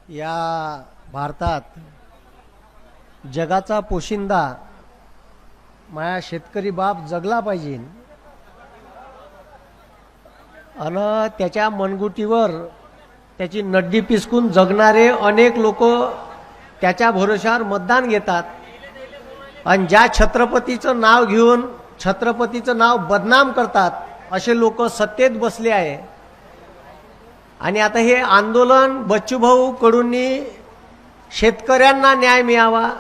या भारतात जगाचा पोशिंदा माया शेतकरी बाप जगला पाहिजे आणि त्याच्या मनगुटीवर त्याची नड्डी पिसकून जगणारे अनेक लोक त्याच्या भरोशावर मतदान घेतात आणि ज्या छत्रपतीचं नाव घेऊन छत्रपतीचं नाव बदनाम करतात असे लोक सत्तेत बसले आहे। आणि आता हे आंदोलन बच्चूभाऊ कडूंनी शेतकऱ्यांना न्याय मिळावा,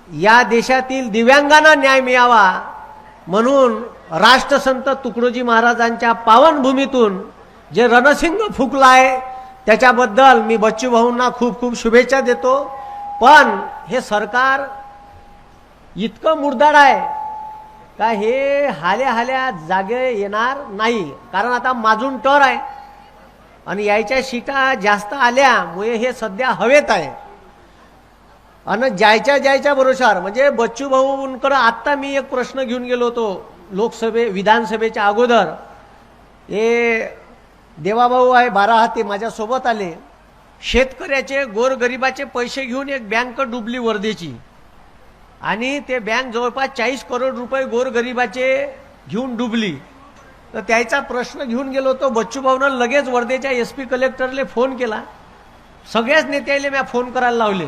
या देशातील दिव्यांगांना न्याय मिळावा म्हणून राष्ट्रसंत तुकडोजी महाराजांच्या पावनभूमीतून जे रणसिंग फुकला आहे त्याच्याबद्दल मी बच्चूभाऊंना खूप खूप शुभेच्छा देतो। पण हे सरकार इतकं मुर्दाड आहे का हे हाल्या जागे येणार नाही, कारण आता माजून टर आहे आणि यायच्या सीटा जास्त आल्यामुळे हे सध्या हवेत आहे। आणि जायच्या भरोशावर म्हणजे बच्चूभाऊंकडे आत्ता मी एक प्रश्न घेऊन गेलो होतो विधानसभेच्या अगोदर। हे देवाभाऊ आहे बाराहाती माझ्यासोबत आले, शेतकऱ्याचे गोरगरिबाचे पैसे घेऊन एक बँक डुबली वर्धेची आणि ते बँक जवळपास 40 करोड रुपये गोरगरिबाचे घेऊन डुबली। तर त्याचा प्रश्न घेऊन गेलो होतो बच्चूभाऊनं लगेच वर्धेच्या SP कलेक्टरले फोन केला, सगळ्याच नेत्याले मी फोन करायला लावले।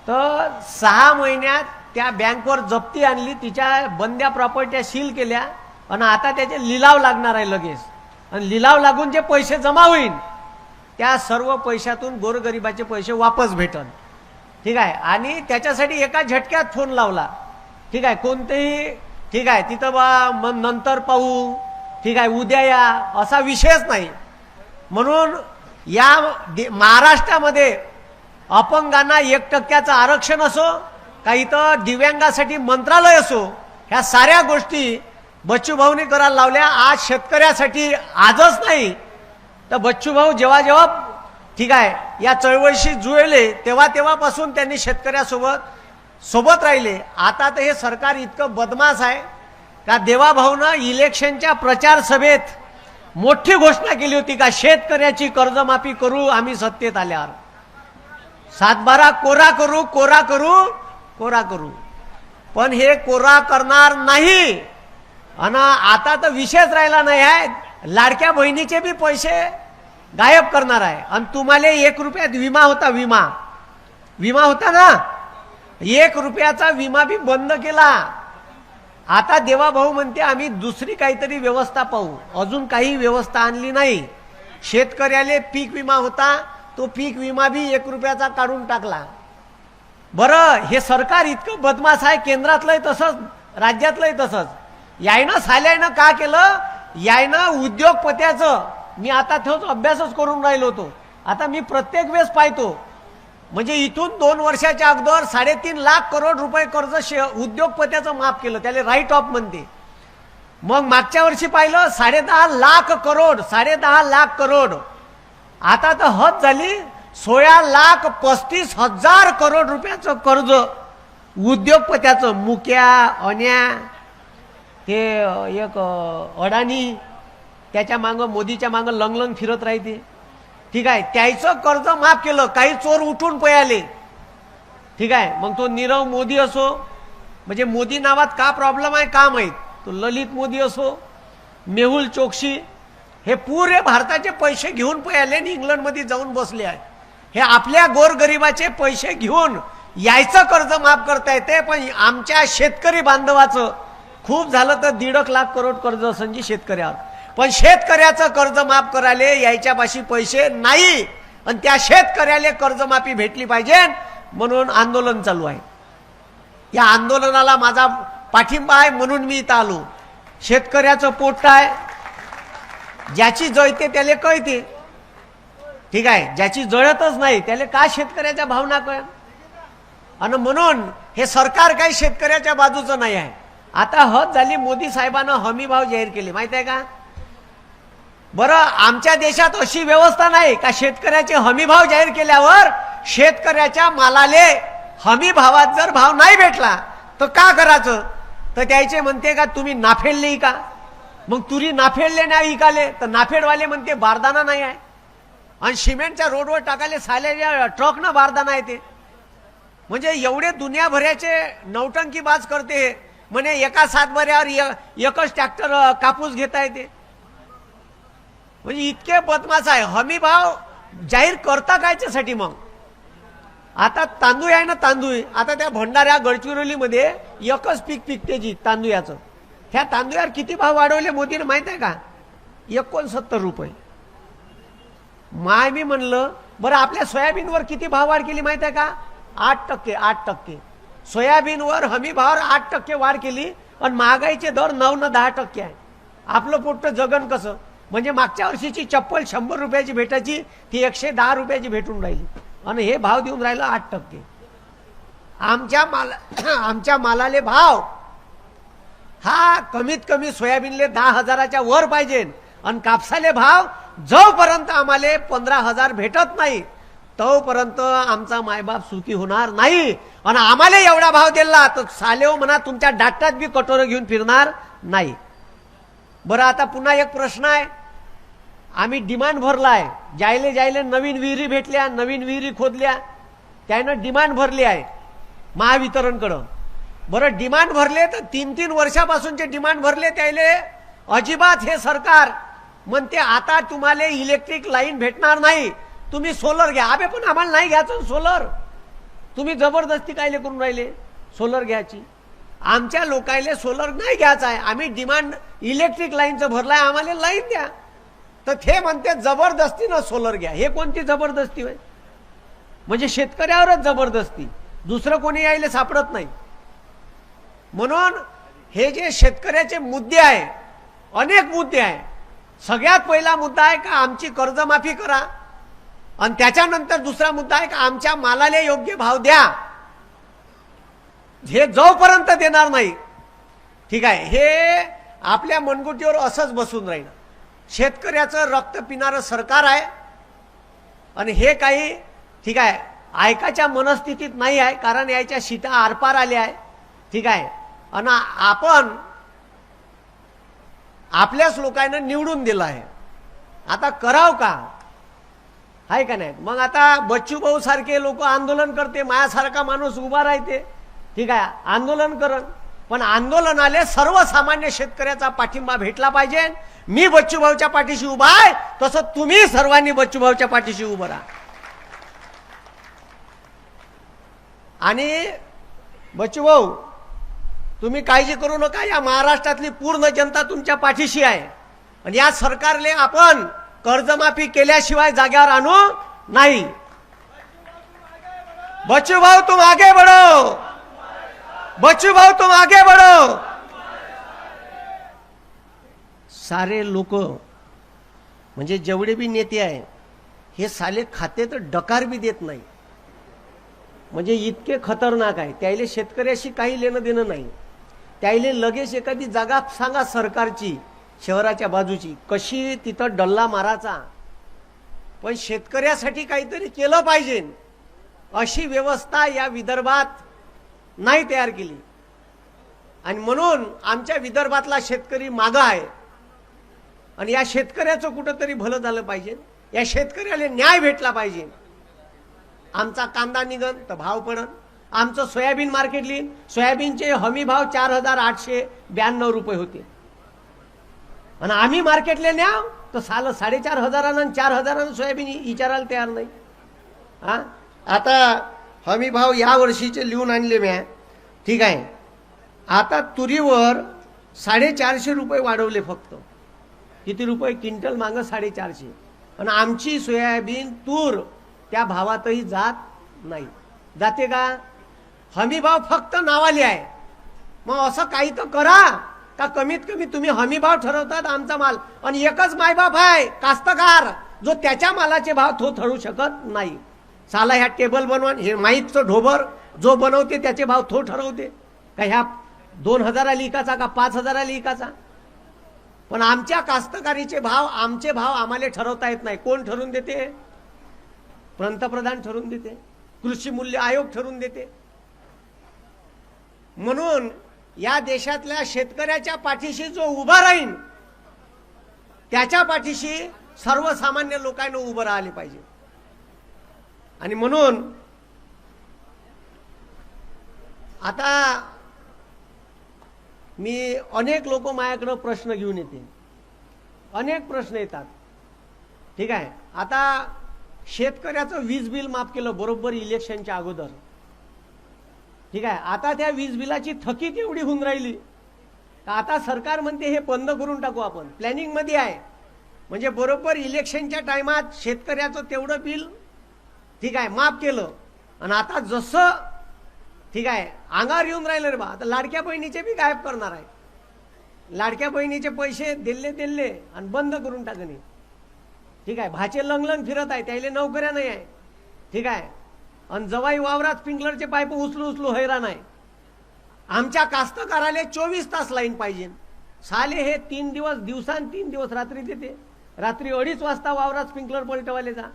तर 6 महिन्यात त्या बँकवर जप्ती आणली, तिच्या बंद्या प्रॉपर्ट्या सील केल्या आणि आता त्याचे लिलाव लागणार आहे लगेच, आणि लिलाव लागून जे पैसे जमा होईल त्या सर्व पैशातून गोरगरिबाचे पैसे वापस भेटन। ठीक आहे, आणि त्याच्यासाठी एका झटक्यात फोन लावला। ठीक आहे, कोणतेही ठीक आहे तिथं बा नंतर पाहू, ठीक आहे उद्या या असा विषयच नाही। म्हणून या महाराष्ट्रामध्ये अपंगांना 1% आरक्षण असो का इथं दिव्यांगासाठी मंत्रालय असो, ह्या साऱ्या गोष्टी बच्चूभाऊने करायला लावल्या। आज शेतकऱ्यासाठी आजच नाही तर बच्चूभाऊ जेव्हा ठीक आहे या चळवळीशी जुळले तेव्हापासून त्यांनी शेतकऱ्यासोबत राहिले। आता तर हे सरकार इतकं बदमाश आहे का देवाभाऊनं इलेक्शनच्या प्रचार सभेत मोठी घोषणा केली होती का शेतकऱ्याची कर्जमाफी करू आम्ही सत्तेत आल्यावर, 7/12 कोरा करू, पण हे कोरा करणार नाही। आणि आता तर विषयच राहिला नाही आहे, लाडक्या बहिणीचे बी पैसे गायब करणार आहे। आणि तुम्हाला 1 रुपयात विमा होता ना, 1 रुपयाचा विमा बी बंद केला। आता देवाभाऊ म्हणते आम्ही दुसरी काहीतरी व्यवस्था पाहू, अजून काही व्यवस्था आणली नाही। शेतकऱ्याले पीक विमा होता, तो पीक विमा बी 1 रुपयाचा काढून टाकला। बरं हे सरकार इतकं बदमाश आहे, केंद्रातलंही तसंच राज्यातलंही तसंच। यायनं साल्यानं का केलं, यायनं उद्योगपत्याचं मी आता तोच अभ्यासच करून राहिलो होतो। आता मी प्रत्येक वेळेस पाहतो म्हणजे इथून 2 वर्षाच्या अगोदर 3.5 लाख करोड रुपये कर्ज उद्योगपत्याचं माफ केलं, त्याला राईट ऑफ म्हणते। मग मागच्या वर्षी पाहिलं 10.5 लाख करोड, आता तर हद झाली 16,35,000 करोड रुपयाचं कर्ज उद्योगपत्याचं। मुक्या अन्या ते एक अडाणी त्याच्या मागं मोदीच्या मागं लंगलंग फिरत राहते। ठीक आहे, त्याचं कर्ज माफ केलं, काही चोर उठून पळाले। ठीक आहे, मग तो नीरव मोदी असो, म्हणजे मोदी नावात का प्रॉब्लेम आहे का माहीत, तो ललित मोदी असो, मेहुल चोक्सी, हे पुरे भारताचे पैसे घेऊन पळाले आणि इंग्लंडमध्ये जाऊन बसले आहे। हे आपल्या गोरगरिबाचे पैसे घेऊन यायचं कर्ज माफ करता येते, पण आमच्या शेतकरी बांधवाचं खूप झालं तर 1.5 लाख करोड कर्ज असंजी शेतकऱ्यावर, पण शेतकऱ्याचं कर्ज माफ करायला यायच्यापाशी पैसे नाही आणि त्या शेतकऱ्याला कर्जमाफी भेटली पाहिजे म्हणून आंदोलन चालू आहे। या आंदोलनाला माझा पाठिंबा आहे म्हणून मी इथं आलो। शेतकऱ्याचं पोट आहे, ज्याची जळते त्याला कळते। ठीक आहे, ज्याची जळतच नाही त्याला का शेतकऱ्याच्या भावना कळ, आणि म्हणून हे सरकार काही शेतकऱ्याच्या बाजूचं नाही आहे। आता हद झाली, मोदी साहेबांना हमी भाव जाहीर केले माहित आहे का। बरं आमच्या देशात अशी व्यवस्था नाही का शेतकऱ्याचे हमी भाव जाहीर केल्यावर शेतकऱ्याच्या मालाले हमी भावात जर भाव नाही भेटला तर का करायचं, तर त्याचे म्हणते का तुम्ही नाफेडले का, मग तुरी नाफेडले नाही विकाले तर नाफेडवाले म्हणते बारदाना नाही आहे। आणि सिमेंटच्या रोडवर टाकायला साल्या ट्रकनं बारदाना येते. म्हणजे एवढे दुनियाभराचे नौटंकीबाज करते म्हणे एका सातबाऱ्यावर एकच ट्रॅक्टर कापूस घेता येते. म्हणजे इतके बदमाश आहे. हमी भाव जाहीर करता कायच्यासाठी मग? आता तांदूळ आहे ना, तांदूळ आता त्या भंडाऱ्या गडचिरोलीमध्ये एकच पीक पिकते जी तांदूळाचं. त्या तांदूळावर किती भाव वाढवले मोदीने माहित आहे का? 69 रुपये. मी म्हणलं बरं आपल्या सोयाबीनवर किती भाव वाढ केली माहित आहे का? 8%. 8%. सोयाबीनवर हमी भावावर 8% वाढ केली आणि महागाईचे दर 9 न 10% आहे. आपलं पोट जगन कसं? म्हणजे मागच्या वर्षीची चप्पल 100 रुपयाची भेटायची ती 110 रुपयाची भेटून राहिली आणि हे भाव देऊन राहिलं 8%. आमच्या मालाले भाव हा कमीत कमी सोयाबीनले 10,000च्या वर पाहिजे आणि कापसाले भाव जोपर्यंत आम्हाला 15,000 भेटत नाही तोपर्यंत आमचा मायबाप सुखी होणार नाही. आणि आम्हाला एवढा भाव दिला तर सालेव म्हणा तुमच्या डाक्टात बी कटोरं घेऊन फिरणार नाही. बरं आता पुन्हा एक प्रश्न आहे. आम्ही डिमांड भरलाय, जायले नवीन विहिरी भेटल्या, नवीन विहिरी खोदल्या, त्यानं डिमांड भरली आहे महावितरणकडं. बरं डिमांड भरले तर 3-3 वर्षापासूनचे डिमांड भरले त्याले अजिबात हे सरकार म्हणते आता तुम्हाला इलेक्ट्रिक लाईन भेटणार नाही, तुम्ही सोलर घ्या. अबे पण आम्हाला नाही घ्यायचं सोलर. तुम्ही जबरदस्ती कायले करून राहिले सोलर घ्यायची? आमच्या लोकायले सोलर नाही घ्यायचं आहे. आम्ही डिमांड इलेक्ट्रिक लाईनचं भरलाय, आम्हाला लाईन द्या. तर ते म्हणते जबरदस्तीनं सोलर घ्या. हे कोणती जबरदस्ती आहे? म्हणजे शेतकऱ्यावरच जबरदस्ती, दुसरं कोणी यायला सापडत नाही. म्हणून हे जे शेतकऱ्याचे मुद्दे आहे, अनेक मुद्दे आहे. सगळ्यात पहिला मुद्दा आहे का आमची कर्जमाफी करा आणि त्याच्यानंतर दुसरा मुद्दा आहे का आमच्या मालाले योग्य भाव द्या. हे जोपर्यंत देणार नाही ठीक आहे हे आपल्या मनगुटीवर असंच बसून राहील. शेतकऱ्याचं रक्त पिणारं सरकार आहे आणि हे काही ठीक आहे ऐकायच्या मनस्थितीत नाही आहे, कारण याच्या शीता आरपार आल्या आहे. ठीक आहे. आणि आपण आपल्याच लोकांना निवडून दिलं आहे, आता कराव का? आहे का नाही? मग आता बच्चू भाऊ सारखे लोक आंदोलन करते, माझ्यासारखा माणूस उभा राहते. ठीक आहे आंदोलन करण, पण आंदोलनाले सर्वसामान्य शेतकऱ्याचा पाठिंबा भेटला पाहिजे. मी बच्चू भाऊच्या पाठीशी उभा आहे तसं तुम्ही सर्वांनी बच्चू भाऊच्या पाठीशी उभं राहा. आणि बच्चू भाऊ तुम्ही काळजी करू नका, या महाराष्ट्रातली पूर्ण जनता तुमच्या पाठीशी आहे आणि या सरकारले आपण कर्जमाफी केल्याशिवाय जाग्यावर आणू नाही. बच्चू भाऊ तुम आगे बढ़ो, बच्चू भाऊ तुम आगे बढ़ो. सारे लोक म्हणजे जेवढे भी नेते आहे हे साले खाते तर डकार भी देत नाही. म्हणजे इतके खतरनाक आहे. त्याले शेतकऱ्याशी काही लेणं देणं नाही. त्याले लगेच एखादी जागा सांगा सरकारची शहराच्या बाजूची, कशी तिथं डल्ला मारायचा, पण शेतकऱ्यासाठी काहीतरी केलं पाहिजे अशी व्यवस्था या विदर्भात नाही तयार केली. आणि म्हणून आमच्या विदर्भातला शेतकरी मागं आहे आणि या शेतकऱ्याचं कुठंतरी भलं झालं पाहिजे, या शेतकऱ्याला न्याय भेटला पाहिजे. आमचा कांदा निघन तर भाव पडन, आमचं सोयाबीन मार्केट लिहिन, सोयाबीनचे हमी भाव 4,892 रुपये होते आणि आम्ही मार्केटला न्याव तर साल 4,500 आणि 4,000 सोयाबीन विचारायला तयार नाही. आता हमी भाव या वर्षीचे लिहून आणले मी. ठीक आहे. आता तुरीवर 450 रुपये वाढवले फक्त. किती रुपये क्विंटल मागं? 450. आणि आमची सोयाबीन तूर त्या भावातही जात नाही. जाते का? हमी भाव फक्त नावाले आहे. मग असं काही तर करा का कमीत कमी तुम्ही हमी भाव ठरवतात आमचा माल आणि एकच मायबाप आहे कास्तकार जो त्याच्या मालाचे भाव तो ठरवू शकत नाही. साला ह्या टेबल बनवून हे माहीतचं ढोबर जो बनवते त्याचे भाव तो ठरवते का ह्या 2,000 लिकाचा का 5,000 लिकाचा. पण आमच्या कास्तकारीचे भाव आमचे भाव आम्हाला ठरवता येत नाही. कोण ठरवून देते? पंतप्रधान ठरवून देते, कृषी मूल्य आयोग ठरवून देते. म्हणून या देशातल्या शेतकऱ्याच्या पाठीशी जो उभा राहील त्याच्या पाठीशी सर्वसामान्य लोकांना उभं राहिले पाहिजे. आणि म्हणून आता मी अनेक लोक माझ्याकडे प्रश्न घेऊन येते, अनेक प्रश्न येतात. ठीक आहे, आता शेतकऱ्याचं वीज बिल माफ केलं बरोबर इलेक्शनच्या अगोदर. ठीक आहे, आता त्या वीज बिलाची थकीत एवढी होऊन राहिली का आता सरकार म्हणते हे बंद करून टाकू, आपण प्लॅनिंग मध्ये आहे. म्हणजे बरोबर इलेक्शनच्या टायमात शेतकऱ्याचं तेवढं बिल ठीक आहे माफ केलं. आणि आता जसं ठीक आहे अंगावर येऊन राहिलं रे बा, आता लाडक्या बहिणीचे बी गायब करणार आहे. लाडक्या बहिणीचे पैसे दिले आणि बंद करून टाकणे. ठीक आहे, भाचे लंगलंग फिरत आहे, त्याला नोकऱ्या नाही आहे. ठीक आहे, आणि जवाई वावरात स्प्रिंकलरचे पाईप उचलू हैराण आहे. आमच्या कास्तकाराले 24 तास लाईन पाहिजे. साले हे 3 दिवस दिवसां 3 दिवस रात्री देते, रात्री 2:30 वाजता वावरात स्प्रिंकलर पलटवाले जा.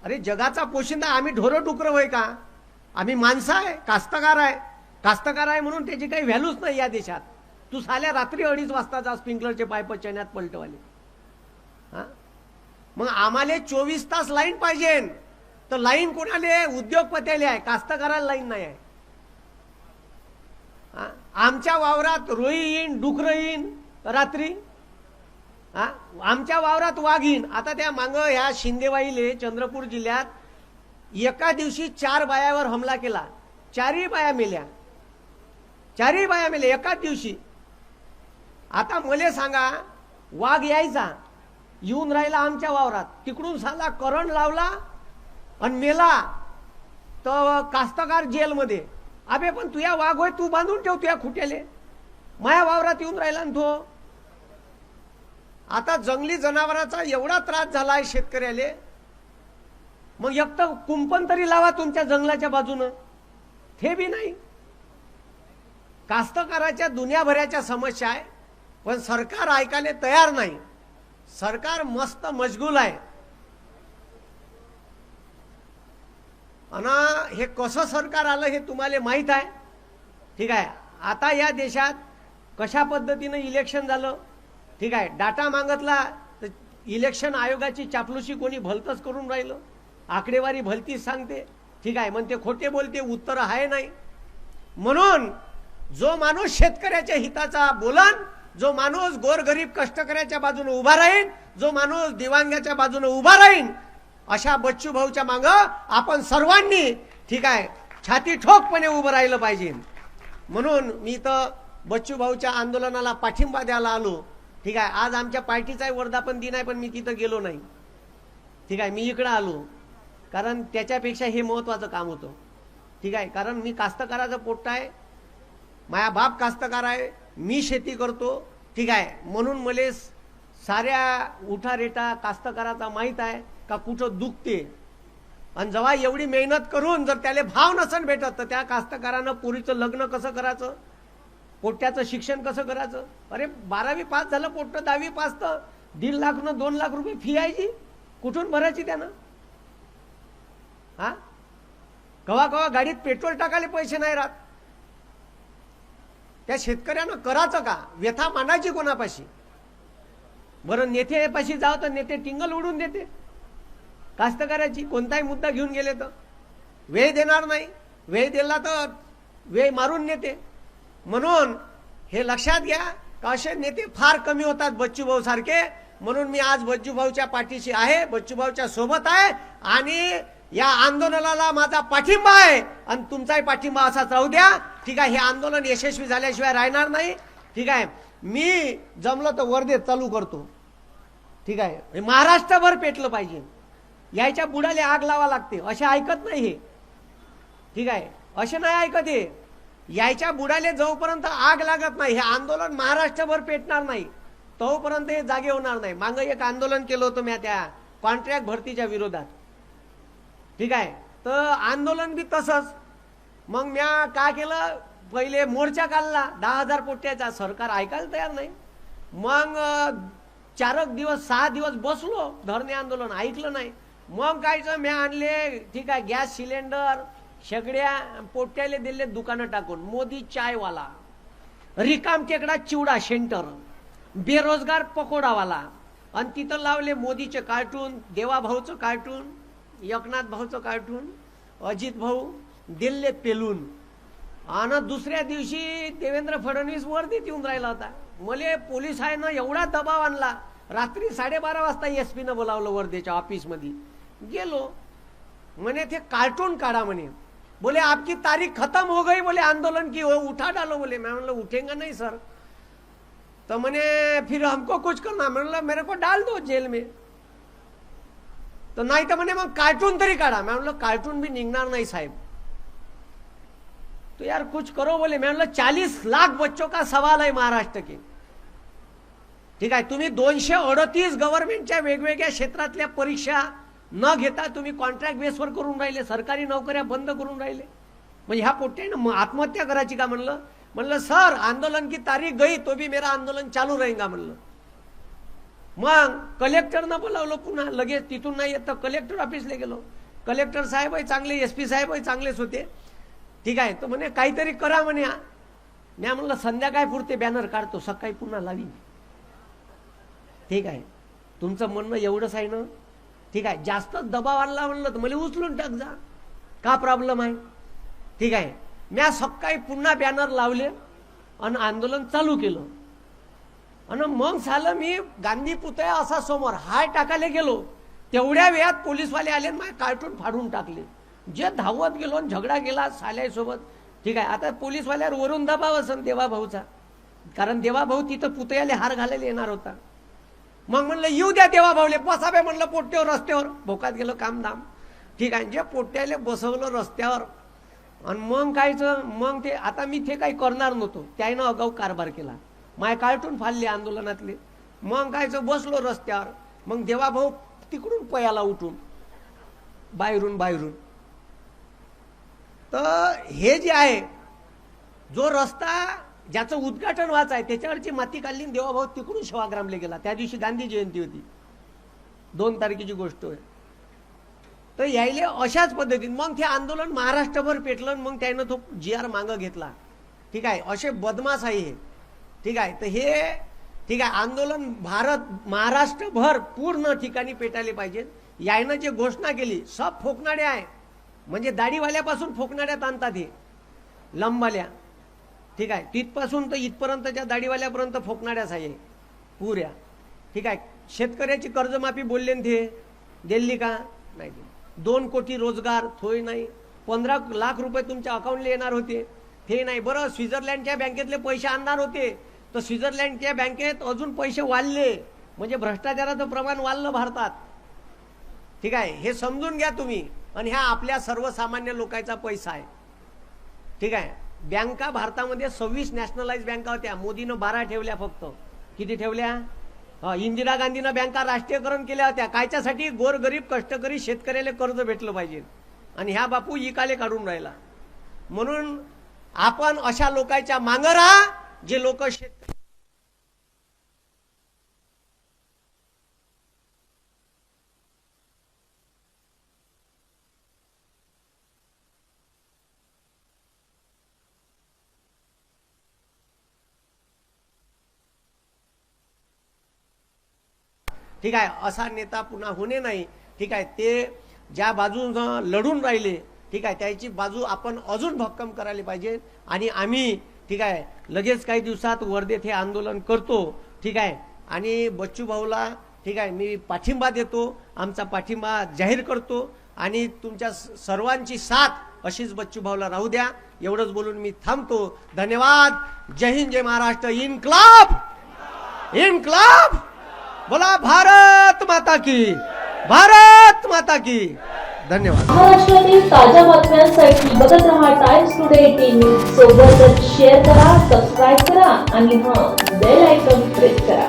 अरे जगाचा पोशिंदा आम्ही ढोरं डुकरं होय का? आम्ही माणसं आहे, कास्तकार आहे. कास्तकार आहे म्हणून त्याची काही व्हॅल्यूच नाही या देशात. तू साल्या रात्री 2:30 वाजताचा स्प्रिंकलरचे पाईप चण्यात पलटवाले. हा, मग आम्हाला 24 तास लाईन पाहिजे. तर लाईन कोणाले? उद्योगपत्याले आहे, कास्तकाराला लाईन नाही आहे. आमच्या वावरात रोई येईन, डुकरं येईन रात्री. आमच्या वावरात वाघ येईन. आता त्या मांग ह्या शिंदेवाईले चंद्रपूर जिल्ह्यात एका दिवशी 4 बायावर हमला केला, 4ही बाया मेल्या, 4ही बाया मेल्या एकाच दिवशी. आता मला सांगा, वाघ यायचा येऊन राहिला आमच्या वावरात, तिकडून साला करंट लावला आणि मेला तर कास्तकार जेलमध्ये. अबे पण तुया वाघ होय, तू बांधून ठेव तुया खुट्याले, माया वावरात येऊन राहिला ना तो. आता जंगली जनावरांचा एवढा त्रास झाला आहे शेतकऱ्याले, मग एक तर कुंपण तरी लावा तुमच्या जंगलाच्या बाजूनं, ते बी नाही. कास्तकाराच्या दुनियाभराच्या समस्या आहे, पण सरकार ऐकायला तयार नाही. सरकार मस्त मशगूल आहे. आणि हे कसं सरकार आलं हे तुम्हाला माहीत आहे. ठीक आहे, आता या देशात कशा पद्धतीनं इलेक्शन झालं. ठीक आहे, डाटा मागितला तर इलेक्शन आयोगाची चापलुसी कोणी भलतच करून राहिलं, आकडेवारी भलतीच सांगते. ठीक आहे, म्हणते खोटे बोलते, उत्तर आहे नाही. म्हणून जो माणूस शेतकऱ्याच्या हिताचा बोलन, जो माणूस गोरगरीब कष्टकऱ्याच्या बाजूने उभा राहील, जो माणूस दिव्यांगाच्या बाजूने उभा राहील, अशा बच्चू भाऊच्या माग आपण सर्वांनी ठीक आहे छाती ठोकपणे उभं राहिलं पाहिजे. म्हणून मी तर बच्चू भाऊच्या आंदोलनाला पाठिंबा द्यायला आलो. ठीक आहे, आज आमच्या पार्टीचाही वर्धापन दिन आहे, पण मी तिथं गेलो नाही. ठीक आहे, मी इकडं आलो कारण त्याच्यापेक्षा हे महत्त्वाचं काम होतं. ठीक आहे, कारण मी कास्तकाराचं पोट्ट आहे, माझा बाप कास्तकार आहे, मी शेती करतो. ठीक आहे, म्हणून मला साऱ्या उठारेटा कास्तकाराचा माहीत आहे का कुठं दुखते. आणि जेव्हा एवढी मेहनत करून जर त्याला भाव नसन भेटत तर त्या कास्तकारानं पोरीचं लग्न कसं करायचं, पोट्ट्याचं शिक्षण कसं करायचं. अरे 12वी पास झालं पोट्ट, 10वी पास तर 1.5 लाख न 2 लाख रुपये फी आहे जी, कुठून भरायची त्यानं. हा, कवा कवा गाडीत पेट्रोल टाकायला पैसे नाही राहत. त्या शेतकऱ्यानं करायचं का, व्यथा मांडायची कोणापाशी. बरं नेत्यापाशी जाव तर नेते टिंगल उडून देते कास्तकाराची, कोणताही मुद्दा घेऊन गेले तर वेळ देणार नाही, वेळ दिला तर वेळ मारून नेते. म्हणून हे लक्षात घ्या का असे नेते फार कमी होतात बच्चू भाऊ सारखे. म्हणून मी आज बच्चू भाऊच्या पाठीशी आहे, बच्चू भाऊच्या सोबत आहे आणि या आंदोलनाला माझा पाठिंबा आहे आणि तुमचाही पाठिंबा असाच राहू द्या. ठीक आहे, हे आंदोलन यशस्वी झाल्याशिवाय राहणार नाही. ठीक आहे, मी जमलं तर वर्धेत चालू करतो. ठीक आहे, महाराष्ट्रभर पेटलं पाहिजे, यायच्या बुडाले आग लावा लागते, असे ऐकत नाही हे. ठीक आहे, असे नाही ऐकत हे. यायच्या बुडाले जोपर्यंत आग लागत नाही हे आंदोलन महाराष्ट्रभर पेटणार नाही, तोपर्यंत हे जागे होणार नाही. मागं एक आंदोलन केलं होतं मी त्या कॉन्ट्रॅक्ट भरतीच्या विरोधात. ठीक आहे, तर आंदोलन बी तसंच. मग म्या काय केलं, पहिले मोर्चा काढला 10,000 पोट्ट्याचा, सरकार ऐकायला तयार नाही. मग 4 दिवस 6 दिवस बसलो धरणे आंदोलन, ऐकलं नाही. मग कायचं म्या आणले ठीक आहे गॅस सिलेंडर, शेगड्या पोट्ट्याले दिले दुकानं टाकून. मोदी चायवाला, रिकाम टेकडा चिवडा सेंटर, बेरोजगार पकोडावाला, आणि तिथं लावले मोदीचे कार्टून, देवाभाऊचं कार्टून, एकनाथ भाऊचं कार्टून, अजित भाऊ दिल्ले पेलून. आणि दुसऱ्या दिवशी देवेंद्र फडणवीस वर्दीत येऊन राहिला होता. मले पोलीस आहे ना एवढा दबाव आणला, रात्री 12:30 वाजता एसपीनं बोलावलं वर्धेच्या ऑफिसमध्ये. गेलो, म्हणे ते कार्टून काढा म्हणे. बोले आपकी तारीख खत्म हो गई बोले आंदोलन की, हो उठा डालो बोले. मैं बोला उठेंगे नहीं सर. तो मैंने फिर हमको कुछ करना, मैं मेरे को डाल दो जेल में. तो नहीं तो मैंने मग कार्टून तरी काढा. मैं बोला कार्टून भी निघणार नहीं साहेब. तो यार कुछ करो बोले. मैं बोला 40 लाख बच्चों का सवाल है महाराष्ट्र के. ठीक आहे, तुम्ही 238 गव्हर्नमेंटच्या वेगवेगळ्या क्षेत्रातल्या परीक्षा न घेता तुम्ही कॉन्ट्रॅक्ट बेसवर करून राहिले, सरकारी नोकऱ्या बंद करून राहिले. म्हणजे ह्या पोट्यानं आत्महत्या करायची का म्हणलं. म्हणलं सर आंदोलन की तारीख गई तो भी मेरा आंदोलन चालू रहेगा म्हणलं. मग कलेक्टरनं बोलावलं पुन्हा लगेच. तिथून नाही येत तर कलेक्टर ऑफिसला गेलो. कलेक्टर साहेब चांगले, एसपी साहेब चांगलेच होते. ठीक आहे, तो म्हणे काहीतरी करा म्हणे. मी म्हणलं संध्याकाळी पुरते बॅनर काढतो, सकाळी पुन्हा लावीन. ठीक आहे, तुमचं म्हणणं एवढंच आहे ना. ठीक आहे, जास्त दबाव आणला म्हणलं तर मला उचलून टाक जा, का प्रॉब्लेम आहे. ठीक आहे, मी सकाळी पुन्हा बॅनर लावले आणि आंदोलन चालू केलं. आणि मग झालं मी गांधी पुतळा असा समोर हाय टाकायला गेलो, तेवढ्या वेळात पोलीसवाले आले आणि माझे कार्टून फाडून टाकले. जे धावत गेलो आणि झगडा गेला साल्यासोबत. ठीक आहे, आता पोलीसवाल्यावर वरून दबाव असन देवाभाऊचा, कारण देवाभाऊ तिथं पुतळ्याला हार घालायला येणार होता. मग म्हणलं येऊ द्या देवाभाऊले, बसावे म्हणलं पोट्ट्यावर रस्त्यावर. भोकात गेलो कामधाम. ठीक आहे, जे पोट्ट्याले बसवलं रस्त्यावर. आणि मग कायचं, मग ते आता मी ते काही करणार नव्हतो, त्यानं अगाऊ कारभार केला. माय कार्टून फाडले आंदोलनातले. मग कायचं बसलो रस्त्यावर. मग देवाभाऊ तिकडून पयाला उठून बाहेरून. तर हे जे आहे, जो रस्ता ज्याचं उद्घाटन व्हायचं आहे त्याच्यावरची माती काढली, देवाभाऊ तिकडून सेवाग्रामला गेला. त्या दिवशी गांधी जयंती होती, 2 तारखेची गोष्ट आहे. तर यायले अशाच पद्धतीने मग ते आंदोलन महाराष्ट्रभर पेटलं. मग त्यानं तो GR मागं घेतला. ठीक आहे, असे बदमाश आहे हे. ठीक आहे, तर हे ठीक आहे आंदोलन महाराष्ट्रभर पूर्ण ठिकाणी पेटायला पाहिजे. यायनं जे घोषणा केली सब फोकणाडे आहे, म्हणजे दाढीवाल्यापासून फोकणाड्यात आणतात हे लंबाल्या. ठीक आहे, तिथपासून तर इथपर्यंतच्या दाढीवाल्यापर्यंत फोकणाड्याच आहे पुऱ्या. ठीक आहे, शेतकऱ्याची कर्जमाफी बोलले ते दिली का नाही. 2 कोटी रोजगार थोय नाही. 15 लाख रुपये तुमच्या अकाउंटला येणार होते, हे नाही. बरं स्वित्झर्लंडच्या बँकेतले पैसे आणणार होते, तर स्वित्झर्लंडच्या बँकेत अजून पैसे वाढले, म्हणजे भ्रष्टाचाराचं प्रमाण वाढलं भारतात. ठीक आहे, हे समजून घ्या तुम्ही. आणि ह्या आपल्या सर्वसामान्य लोकांचा पैसा आहे. ठीक आहे, बँका भारतामध्ये 26 नॅशनलाइज बँका होत्या, मोदीनं 12 ठेवल्या फक्त. किती ठेवल्या. इंदिरा गांधीनं बँका राष्ट्रीयकरण केल्या होत्या. कायच्यासाठी, गोरगरीब कष्टकरी शेतकऱ्याला कर्ज भेटलं पाहिजे. आणि ह्या बापू इकाले काढून राहिला. म्हणून आपण अशा लोकांच्या मागं राहा जे लोक शेतकरी. ठीक आहे, असा नेता पुन्हा होणे नाही. ठीक आहे, ते ज्या बाजून लढून राहिले, ठीक आहे, त्याची बाजू आपण अजून भक्कम करायला पाहिजे. आणि आम्ही ठीक आहे लगेच काही दिवसात वर्धेत हे आंदोलन करतो. ठीक आहे, आणि बच्चू भाऊला ठीक आहे मी पाठिंबा देतो, आमचा पाठिंबा जाहीर करतो. आणि तुमच्या सर्वांची साथ अशीच बच्चू भाऊला राहू द्या. एवढंच बोलून मी थांबतो. धन्यवाद. जय हिंद, जय महाराष्ट्र. इन्क्लाब इन्क्लाब. बोला भारत माता की, भारत माता की. धन्यवाद. महाराष्ट्रातील ताज्या बातम्यांसाठी बघत रहा टाइम्स टुडे 18 न्यूज. सोबतच शेअर करा, सबस्क्राईब करा आणि बेल आयकॉन प्रेस करा.